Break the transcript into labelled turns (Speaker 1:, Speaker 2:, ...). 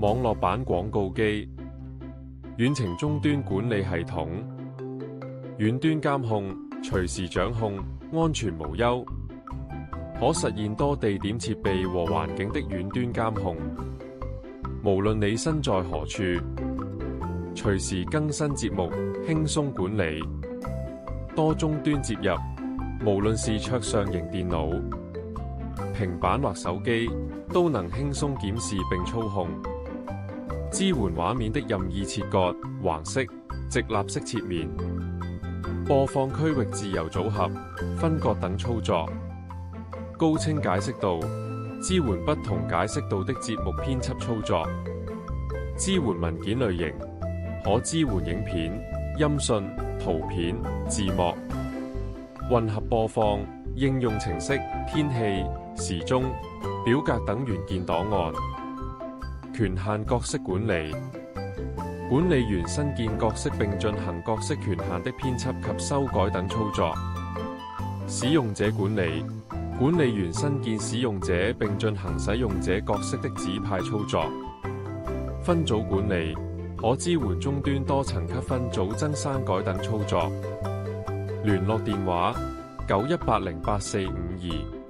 Speaker 1: 網絡版廣告機、遠程終端管理系統、遠端監控，隨時掌控，安全無憂，可實現多地點設備和環境的遠端監控。無論你身在何處，隨時更新節目，輕鬆管理，多終端接入，無論是桌上型電腦、平板或手機，都能輕鬆檢視並操控。支援畫面的任意切割、橫式、直立式切面、播放區域自由組合、分割等操作。高清解析度，支援不同解析度的節目編輯操作。支援文件類型，可支援影片、音訊、圖片、字幕。混合播放、應用程式、天氣、時鐘、表格等元件檔案。權限角色管理，管理員新建角色並進行角色權限的編輯及修改等操作。使用者管理，管理員新建使用者並進行使用者角色的指派操作。分組管理，可支援終端多層級分組增刪改等操作。聯絡電話：91808452。